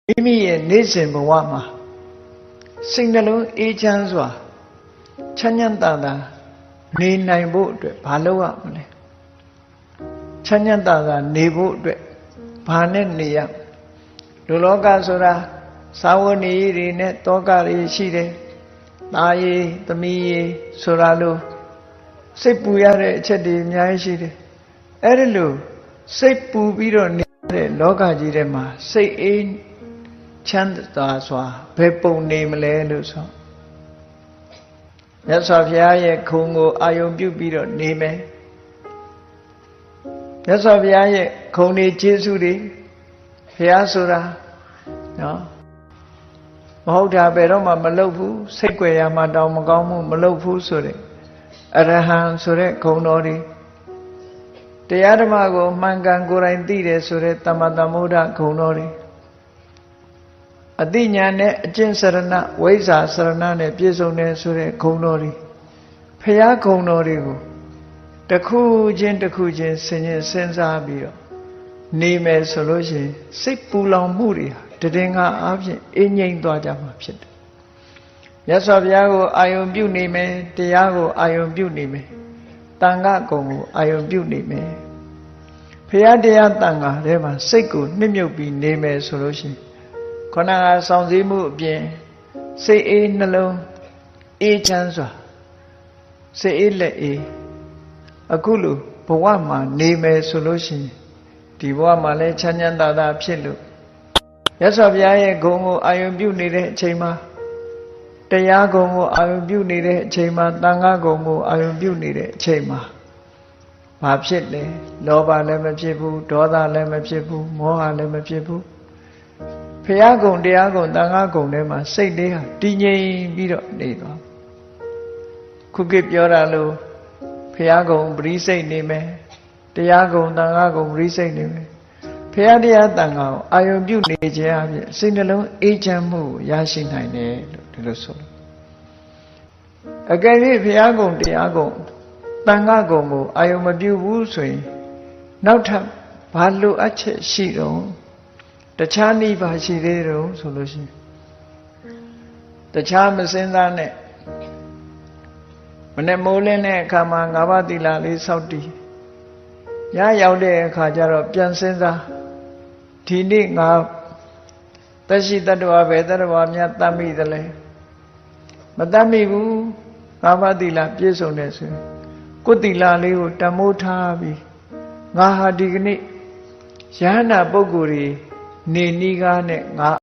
မိမိရဲ့နေ့စဉ်ဘဝမှာစိတ်နှလုံးအေးချမ်းစွာချမ်းချမ်းသာသာနေနိုင်ဖို့အတွက်ဘာလုပ်ရမလဲချမ်းချမ်းသာသာနေဖို့အတွက်ဘာနဲ့နေရလူလောကဆိုတာသာဝနေတွေနဲ့တောကတွေရှိတယ်သားရည်သမီးရည်ဆိုတာလို့စိတ်ပူရတဲ့အချက်တွေအများကြီးရှိတယ်အဲ့ဒီလိုစိတ်ပူပြီးတော့နေတဲ့လောကကြီးထဲမှာစိတ်အေးချမ်းသာစွာဘယ်ပုံနေမလဲလို့ဆိုမြတ်စွာဘုရားရဲ့ခုံကိုအာယုံပြုပြီးတော့နေမယ်မြတ်စွာဘုရားရဲ့ခုံတွေကျေးဇူးတွေဘုရားဆိုတာနော်မဟုတ်တာဘယ်တော့မှမလုပ်ဘူးစိတ်ကြွယ်ရမှတောင်မကောင်းမှုမလုပ်ဘူးဆိုတဲ့အရဟံဆိုတဲ့ခုံတော်တွေတရားဓမ္မကိုမှန်ကန်ကိုယ်တိုင်သိတယ်ဆိုတဲ့သမ္မာသမ္ဗုဒ္ဓခုံတော်တွေအသိဉာဏ်နဲ့အကျင့်စရဏဝိဇ္ဇာစရဏနဲ့ပြည့်စုံတယ်ဆိုတဲ့ခုံတော်တွေဖရာခုံတော်တွေကိုတစ်ခုချင်းတစ်ခုချင်းစဉ်းစားပြီးတော့နေမယ်ဆိုလို့ရှိရင်စိတ်ပူလောင်မှုတွေတည်ငါအားဖြင့်အငြိမ့်သွားကြမှာဖြစ်တယ်မြတ်စွာဘုရားကိုအာယုံပြုနေမယ်တရားကိုအာယုံပြုနေမယ်တန်ခါကုံကိုအာယုံပြုနေမယ်ဖရာတရားတန်ခါထဲမှာစိတ်ကိုနှစ်မြုပ်ပြီးနေမယ်ဆိုလို့ရှိရင်ခန္ဓာကစောင့်စည်းမှုအပြင်စိတ်အေးနှလုံးအေးချမ်းစွာစိတ်အေးလက်အေးအခုလိုဘဝမှာနေမယ်ဆိုလို့ရှိရင်ဒီဘဝမှာလည်းချမ်းချမ်းသာသာဖြစ်လို့မြတ်စွာဘုရားရဲ့ဂုဏ်ကိုအာယုံပြုနေတဲ့အချိန်မှာတရားဂုဏ်ကိုအာယုံပြုနေတဲ့အချိန်မှာသံဃာဂုဏ်ကိုအာယုံပြုနေတဲ့အချိန်မှာဘာဖြစ်လဲလောဘလည်းမဖြစ်ဘူးဒေါသလည်းမဖြစ်ဘူးမောဟလည်းမဖြစ်ဘူးဘုရားဂုဏ်တရားဂုဏ်သံဃာဂုဏ်ထဲမှာစိတ်လေးဟာတည်ငြိမ်ပြီးတော့နေသွားခုခေတ်ပြောတာလို့ဘုရားဂုဏ်ပရိစိတ်နေမယ်တရားဂုဏ်သံဃာဂုဏ်ပရိစိတ်နေမယ်ဘုရားတရားတန်ခါကိုအာယုံပြုနေခြင်းအပြင်စိတ်နှလုံးအေးချမ်းမှုရရှိနိုင်တယ်လို့ဒီလိုဆိုလို့အကယ်၍ဘုရားဂုဏ်တရားဂုဏ်တန်ခါဂုဏ်ကိုအာယုံမပြုဘူးဆိုရင်နောက်ထပ်ဘာလိုအပ်ချက်ရှိတော့တခြားနည်းပါရှိသေးတော့ဆိုလို့ရှိရင်တခြားမစင်စားနဲ့မနဲ့မိုးလင်းတဲ့အခါမှာ၅ပါးသီလလေးစောင့်တည်ညရောက်တဲ့အခါကျတော့ပြန်စင်စားဒီနေ့ငါသက်ရှိတ attva ပဲတ attva များတတ်မိသလဲမတတ်မိဘူး၅ပါးသီလပြည့်စုံတယ်ဆိုရင်ကိုယ်သီလလေးကိုတမိုးထားပြီးငါဟာဒီကနေ့ယဟနာပုဂ္ဂိုလ်တွေနေနီးကားနဲ့ငါ